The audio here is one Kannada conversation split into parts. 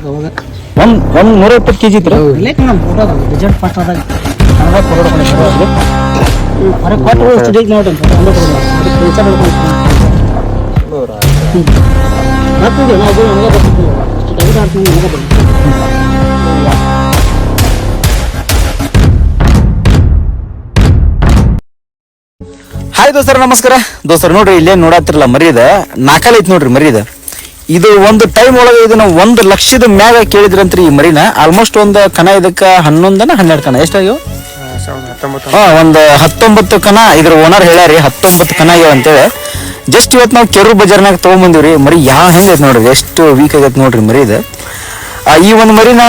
ಒಂದು 120 kg ಇತ್ತು ರಿಸಲ್ಟ್ ಫಸ್ಟ್ ಆದಾಗ ಕೊಟ್ಟು ಸ್ಟಡಿಗೆ ನೋಡಿ ಹಾಯ್ ದೋಸ್ತರ್ ನಮಸ್ಕಾರ. ದೋಸ್ತರ್ ನೋಡ್ರಿ ಇಲ್ಲೇ ನೋಡತ್ತಿರಲ್ಲ ಮರಿ ಇದೆ, ನಾಲ್ಕಲ್ಲಿ ಐತಿ ನೋಡ್ರಿ ಮರಿ ಇದೆ. ಇದು ಒಂದು ಟೈಮ್ ಒಳಗೆ ಇದನ್ನ 1 ಲಕ್ಷದ ಮ್ಯಾಗ ಕೇಳಿದ್ರಂತ್ರಿ ಈ ಮರಿನ. ಆಲ್ಮೋಸ್ಟ್ ಒಂದು ಕಣ ಇದಕ್ಕ 11-12 ಕಣ ಎಷ್ಟಾಗ್ಯಾವ? ಒಂದು 19 ಕಣ ಇದ್ರ ಓನರ್ ಹೇಳ್ಯಾರಿ, 19 ಕಣ ಆಗ್ಯಾವ ಅಂತೇಳಿ. ಜಸ್ಟ್ ಇವತ್ತು ನಾವು ಕೆರು ಬಜಾರ್ನಾಗ ತಗೊಂಡ್ಬಂದಿವ್ರಿ. ಮರಿ ಯಾವ ಹೆಂಗೈತೆ ನೋಡ್ರಿ, ಎಷ್ಟು ವೀಕ್ ಆಗೈತೆ ನೋಡ್ರಿ ಮರಿ ಇದೆ. ಈ ಒಂದು ಮರಿನ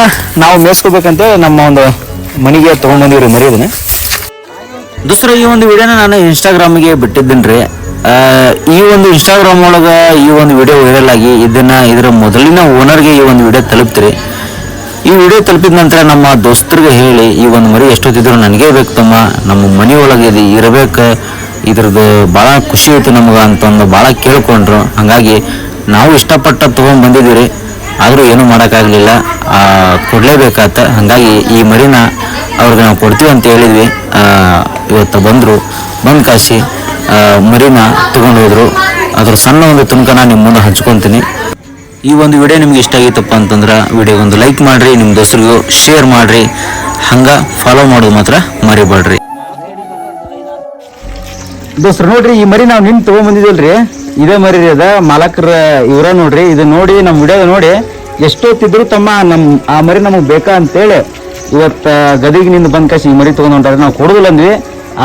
ನಾವು ಮೇಯಿಸ್ಕೋಬೇಕಂತ ನಮ್ಮ ಒಂದು ಮನೆಗೆ ತಗೊಂಡ್ಬಂದಿವ್ರಿ ಮರಿ ಇದನ್ನ. ದೋಸ್ತರ ಈ ಒಂದು ವಿಡಿಯೋನ ನಾನು ಇನ್ಸ್ಟಾಗ್ರಾಮಿಗೆ ಬಿಟ್ಟಿದ್ದೇನ್ರಿ. ಈ ಒಂದು ಇನ್ಸ್ಟಾಗ್ರಾಮ್ ಒಳಗೆ ಈ ಒಂದು ವಿಡಿಯೋ ವೈರಲ್ ಆಗಿ ಇದರ ಮೊದಲಿನ ಓನರ್ಗೆ ಈ ಒಂದು ವಿಡಿಯೋ ತಲುಪ್ತೀರಿ. ಈ ವಿಡಿಯೋ ತಲುಪಿದ ನಂತರ ನಮ್ಮ ದೋಸ್ತರಿಗೆ ಹೇಳಿ ಈ ಒಂದು ಮರಿ ಎಷ್ಟೊತ್ತಿದ್ರು ನನಗೇ ಬೇಕು ತಮ್ಮ, ನಮ್ಮ ಮನೆಯೊಳಗೆ ಇದು ಇರಬೇಕು, ಇದ್ರದ್ದು ಭಾಳ ಖುಷಿ ಐತಿ ನಮಗೆ ಅಂತಂದು ಭಾಳ ಕೇಳ್ಕೊಂಡ್ರು. ಹಾಗಾಗಿ ನಾವು ಇಷ್ಟಪಟ್ಟ ತೊಗೊಂಡು ಬಂದಿದ್ದೀರಿ, ಆದರೂ ಏನೂ ಮಾಡೋಕ್ಕಾಗಲಿಲ್ಲ, ಕೊಡಲೇಬೇಕಾತ. ಹಾಗಾಗಿ ಈ ಮರಿನ ಅವ್ರಿಗೆ ನಾವು ಕೊಡ್ತೀವಿ ಅಂತ ಹೇಳಿದ್ವಿ. ಇವತ್ತು ಬಂದು ಕಾಸಿ ಮರಿನ ತೊಗೊಂಡು ಹೋದ್ರು. ಅದ್ರ ಸಣ್ಣ ಒಂದು ತುಣುಕನ ನಿಮ್ಮ ಮುಂದೆ ಹಂಚ್ಕೊತೀನಿ. ಈ ಒಂದು ವಿಡಿಯೋ ನಿಮ್ಗೆ ಇಷ್ಟ ಆಗಿತ್ತಪ್ಪ ಅಂತಂದ್ರೆ ವಿಡಿಯೋಗೊಂದು ಲೈಕ್ ಮಾಡಿರಿ, ನಿಮ್ಮ ದೋಸ್ತರಿಗೂ ಶೇರ್ ಮಾಡಿರಿ, ಹಂಗೆ ಫಾಲೋ ಮಾಡೋದು ಮಾತ್ರ ಮರಿಬೇಡ್ರಿ. ದೋಸ್ತರು ನೋಡ್ರಿ, ಈ ಮರಿ ನಾವು ನಿನ್ನ ತೊಗೊಂಡ್ಬಂದಿದ್ದೀವಲ್ರಿ, ಇದೇ ಮರಿ ಅದ ಮಾಲಕರ ಇವರ ನೋಡ್ರಿ. ಇದು ನೋಡಿ ನಮ್ಮ ವಿಡಿಯೋ ನೋಡಿ ಎಷ್ಟೊತ್ತಿದ್ರು ತಮ್ಮ ಆ ಮರಿ ನಮಗೆ ಬೇಕಾ ಅಂತೇಳಿ ಇವತ್ತು ಗದಿಗೆ ನಿಂದ ಬಂದ್ ಕಾಸಿ ಈ ಮರಿ ತೊಗೊಂಡು ಹೊಂಟಾರೆ. ನಾವು ಕೊಡೋದಿಲ್ಲ ಅಂದ್ವಿ,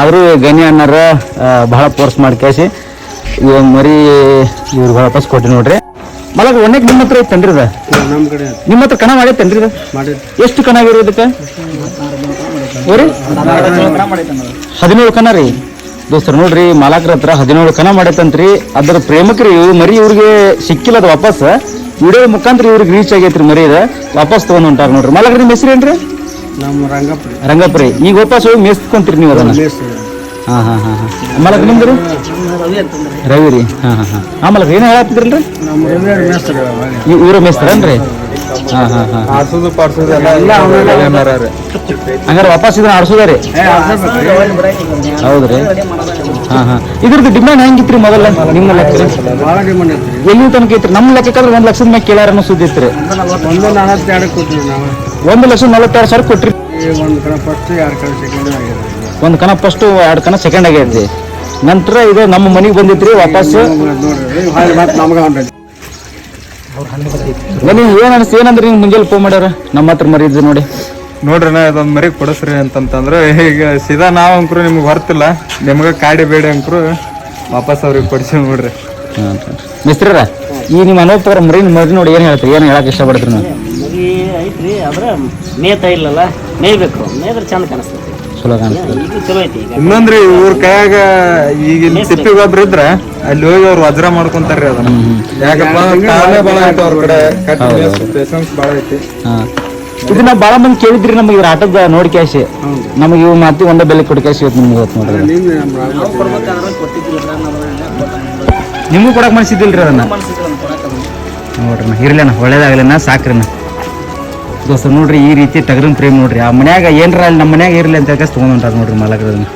ಆದರೂ ಗನಿ ಅಣ್ಣಾರ ಭಾಳ ಫೋರ್ಸ್ ಮಾಡಿ ಕಾಸಿ ಈ ಒಂದು ಮರಿ ಇವ್ರಿಗೆ ವಾಪಸ್ ಕೊಟ್ಟಿ ನೋಡ್ರಿ. ಮಲಗ ಒಣ್ಣಕ್ಕೆ ನಿಮ್ಮ ಹತ್ರ ಐತನ್ರಿ ಅದ? ನಿಮ್ಮ ಹತ್ರ ಕಣ ಮಾಡೈತೇನ್ರಿ ಇದು? ಎಷ್ಟು ಕಣ ಆಗಿರೋದಕ್ಕೆ? 17 ಕಣ ರೀ ದೋಸ್ತರು. ನೋಡ್ರಿ ಮಾಲಕರ ಹತ್ರ 17 ಕಣ ಮಾಡೈತಂತ್ರಿ. ಅದ್ರ ಪ್ರೇಮಕ್ರಿ ಮರಿ ಇವ್ರಿಗೆ ಸಿಕ್ಕಿಲ್ಲ, ಅದು ವಾಪಸ್ ವಿಡಿಯೋ ಮುಖಾಂತರ ಇವ್ರಿಗೆ ರೀಚ್ ಆಗೈತ್ರಿ ಮರಿ ಇದೆ, ವಾಪಸ್ ತೊಗೊಂಡು ಹೊಂಟಾರ ನೋಡ್ರಿ. ಮಾಲಕರ ನಿಮ್ಮ ಹೆಸರು ಏನ್ರಿ? ರಂಗಪ್ರಿ. ಈಗ ವಾಪಸ್ ಹೋಗಿ ಮೇಯಿಸ್ಕೊಂತೀರಿ ನೀವು ಅದನ್ನ? ಮಾಲಕ ನಿಮ್ದು ರವಿ ರೀ. ಮಾಲಕ ಏನು ಹೇಳತ್ತಿದ್ರಲ್ರಿ? ಇವ್ರ ಮೇಯಿಸ್ತಾರನ್ರಿ? ಹಂಗಾರೆ ವಾಪಸ್ ಇದನ್ನ ಆಡ್ಸೋದ ರೀ? ಹೌದ್ರಿ. ಇದ್ರದ್ದು ಡಿಮ್ಯಾಂಡ್ ಹೆಂಗಿತ್ರಿ ಮೊದಲ ನಿಮ್ಮ ಲೆಕ್ಕ? ಎಲ್ಲಿ ತನಕ ಐತ್ರಿ? ನಮ್ಮ ಲೆಕ್ಕಕ್ಕಾದ್ರೆ 1 ಲಕ್ಷದ ಮ್ಯಾಗ ಕೇಳಾರ ಅನ್ನೋ ಸುದ್ದಿ ಇತ್ರಿ. 1,42,000 ಕೊಟ್ರಿ. ಒಂದು ಕಣ ಫಸ್ಟ್, 2 ಕಣ ಸೆಕೆಂಡ್ ಆಗೈತಿ. ನಂತರ ಇದು ನಮ್ಮ ಮನೆಗೆ ಬಂದಿತ್ರಿ ವಾಪಸ್. ನೀವು ಏನ್ ಅನಿಸ್ತು? ಏನಂದ್ರೆ ನಿಮ್ಗೆ ಮುಂಜಾನೆ ಫೋನ್ ಮಾಡ್ಯಾರ ನಮ್ಮ ಹತ್ರ ಮರಿ ಇದ್ದು ನೋಡ್ರಿ ಇದೊಂದು ಮರಿ ಕೊಡಿಸ್ರಿ ಅಂತಂತಂದ್ರೆ ಈಗ ಸೀದಾ ನಾವು ಅಂಕರು ನಿಮ್ಗೆ ಬರ್ತಿಲ್ಲ, ನಿಮ್ಗೆ ಕಾಡಿ ಬೇಡ ಅಂಕರು ವಾಪಸ್ ಅವ್ರಿಗೆ ಕೊಡಿಸಿ ನೋಡ್ರಿ. ಮಿಸ್ತ್ರ ಈ ನಿಮ್ಮ ಅನುಭವ ಮರಿ ನೋಡಿ ಏನು ಹೇಳ್ತೀರಿ? ಏನು ಹೇಳಕ್ ಇಷ್ಟಪಡ್ತೀರಿ? ನಾವು ಮರಿ ಐತ್ರಿ, ಆದ್ರೆ ಮೇಯ್ತಾ ಇಲ್ಲಲ್ಲ, ಮೇಯ್ಬೇಕು, ಮೇಯ್ದ್ರೆ ಚಂದ ಕಾಣಿಸ್ತೈತಿ, ಚಲೋ ಕಾಣಿಸ್ತದೆ. ಚಲೋ ಐತಿ. ಇನ್ನೊಂದ್ರಿ ಇವ್ರ ಕೈಯಾಗ ಈಗ ತಿಪ್ಪಿ ಗೊಬ್ಬರ ಇದ್ರ ಅಲ್ಲಿ ಹೋಗಿ ಅವ್ರು ವಜ್ರ ಮಾಡ್ಕೊಂತಾರ್ರಿ ಅದನ್ನ. ಯಾಕಪ್ಪ ಕಾಲೇ ಭಾಳ ಐತಿ ಅವ್ರ ಕಡೆ, ಪೇಷನ್ಸ್ ಭಾಳ ಐತಿ. ಇದನ್ನ ಭಾಳ ಮಂದಿ ಕೇಳಿದ್ರಿ ನಮಗೆ ಇದ್ರ ಆಟದ ನೋಡಿ ಕ್ಯಾಶ್, ನಮಗೆ ಇವ್ ಮಾತಿ ಒಂದೇ ಬೆಲೆ ಕೊಟ್ಟು ಕ್ಯಾಶ್ ಇವತ್ತು ನಿಮ್ಗೆ ಇವತ್ತು ನೋಡ್ರಿ. ನಿಮ್ಗೂ ಕೊಡಕ್ ಮನ್ಸಿದ್ದಿಲ್ರಿ ಅದನ್ನ? ನೋಡ್ರಿ ಇರ್ಲೇನ, ಒಳ್ಳೇದಾಗ್ಲಿನ ಸಾಕ್ರಿನ ದೋಸ್ತ. ನೋಡ್ರಿ ಈ ರೀತಿ ಟಗರಿನ ಪ್ರೇಮ್ ನೋಡ್ರಿ. ಆ ಮನ್ಯಾಗ ಏನ್ರ ಅಲ್ಲಿ ನಮ್ಮ ಮನ್ಯಾಗ ಇರ್ಲಿ ಅಂತ ತೊಗೊಂಡ್ ಹೊಂಟಾರ ನೋಡ್ರಿ ಮಾಲಕರದನ್ನ.